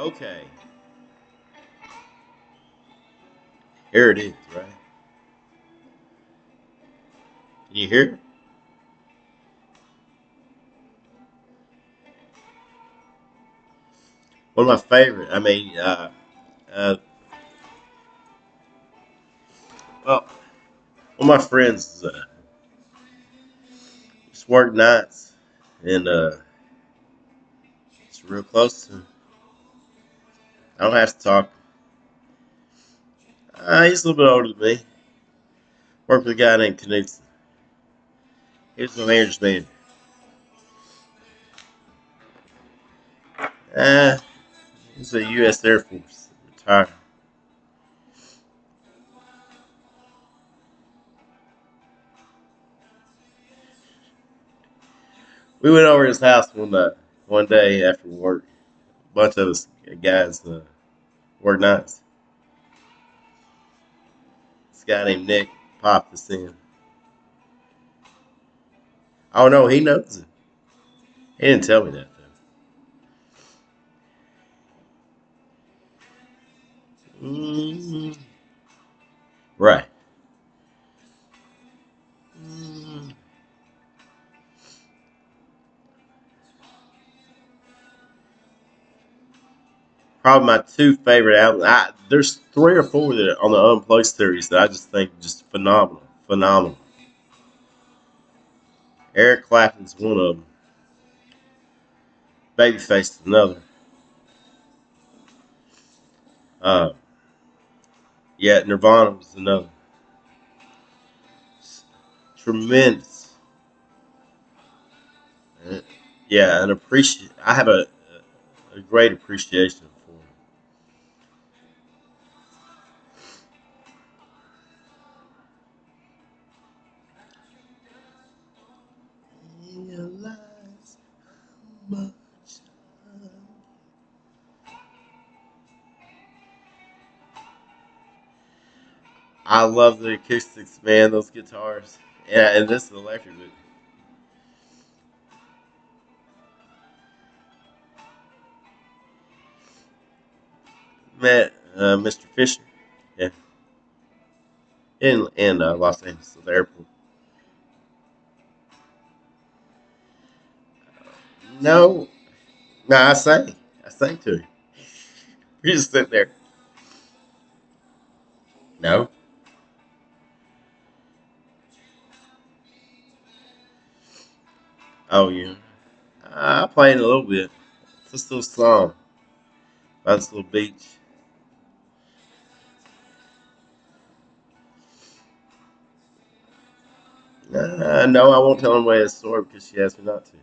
Okay, here it is, right? Can you hear it? One of my favorite. Uh, well, one of my friends just worked nights, and it's real close to. I don't have to talk. He's a little bit older than me. Worked with a guy named Knudsen. He was my manager's man. Uh, he's a U.S. Air Force, retired. We went over to his house one day after work. A bunch of us guys worked nights. This guy named Nick popped us in. Oh no, he knows it. He didn't tell me that though. Right. Mm, Probably my two favorite albums. There's three or four that are on the Unplugged series that I just think just phenomenal, phenomenal. Eric Clapton's one of them. Babyface is another. Uh, yeah, Nirvana was another. Tremendous. Uh, yeah, and appreciate. I have a great appreciation for him. Realize how much I love the acoustics, man. Those guitars. Yeah, and this is electric. But met Mr. Fisher. Yeah, in Los Angeles at the airport. No, no, I sang. I sang to him. We just sit there. No. Oh yeah. I played a little bit. Just a little song about this little beach. No, I won't tell anybody the story because she asked me not to.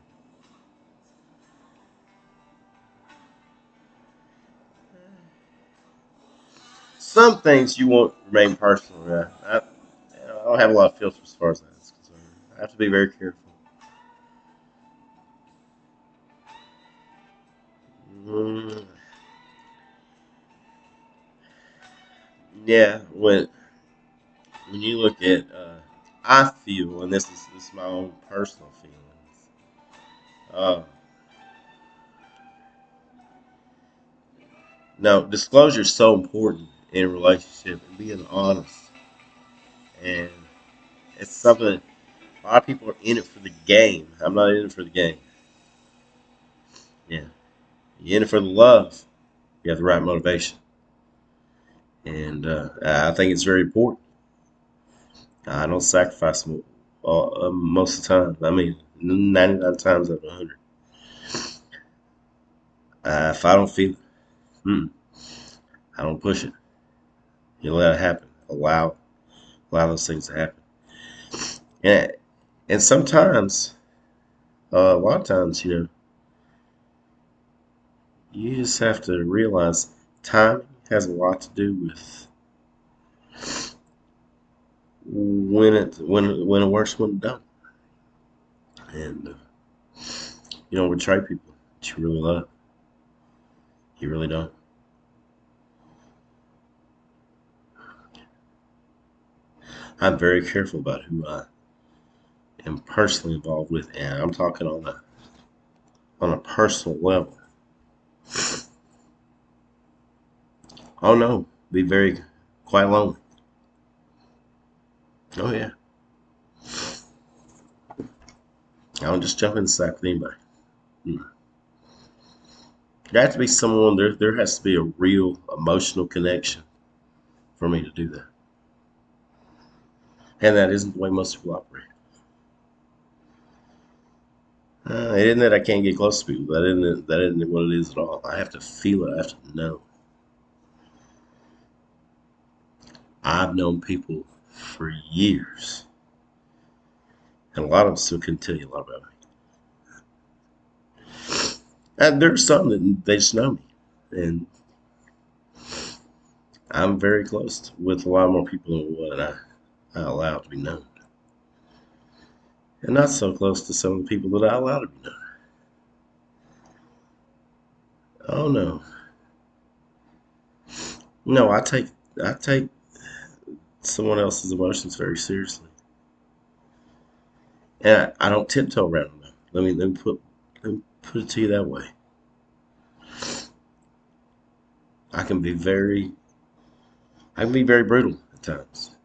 Some things you won't remain personal. Yeah. I don't have a lot of filters as far as that's concerned. I have to be very careful. Mm, yeah, when you look at, I feel, and this is my own personal feelings. Uh, no, disclosure is so important in a relationship and being honest, and it's something that a lot of people are in it for the game. I'm not in it for the game. Yeah, you're in it for the love. You have the right motivation, and I think it's very important. I don't sacrifice most of the time. I mean, 99 times out of 100. If I don't feel it, mm, I don't push it. You let it happen. Allow those things to happen. And and sometimes, a lot of times, you just have to realize timing has a lot to do with when it works, when it don't, and you don't betray people that you really love. You really don't. I'm very careful about who I am personally involved with, and I'm talking on a personal level. Oh no, be very quite lonely. Oh yeah, I don't just jump in the sack with anybody. Mm. There has to be someone there. There has to be a real emotional connection for me to do that, and that isn't the way most people operate. It isn't that I can't get close to people. That isn't what it is at all. I have to feel it. I have to know. I've known people for years, and a lot of them still couldn't tell you a lot about me. And there's some that they just know me, and I'm very close with a lot more people than what I allow to be known, and not so close to some of the people that I allow to be known. Oh no, no, I take someone else's emotions very seriously, and I don't tiptoe around them. Let me put it to you that way. I can be very I can be very brutal at times.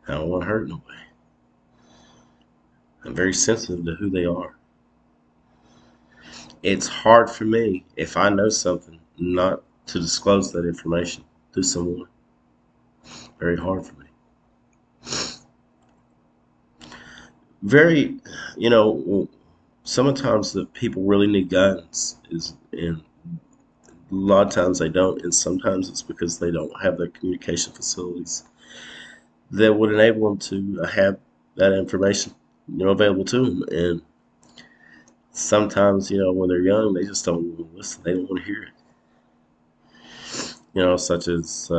I don't want to hurt nobody. I'm very sensitive to who they are. It's hard for me if I know something not to disclose that information to someone. Very hard for me. Very, you know, sometimes the people really need guidance and a lot of times they don't, and sometimes it's because they don't have the communication facilities that would enable them to have that information, available to them. And sometimes, when they're young, they just don't want to listen. They don't want to hear it. Such as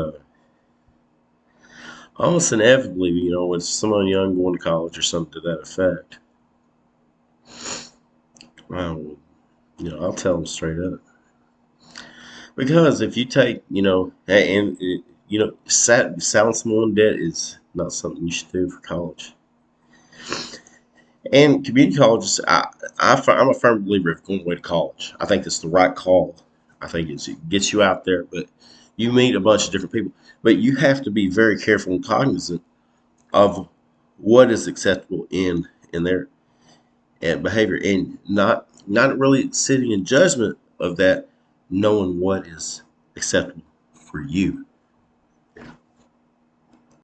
almost inevitably, with someone young going to college or something to that effect. Um, I'll tell them straight up. Because if you take, selling someone debt is not something you should do for college. And community colleges, I'm a firm believer of going away to college. I think it's the right call. I think it gets you out there, but you meet a bunch of different people. But you have to be very careful and cognizant of what is acceptable in their behavior, and not really sitting in judgment of that, knowing what is acceptable for you.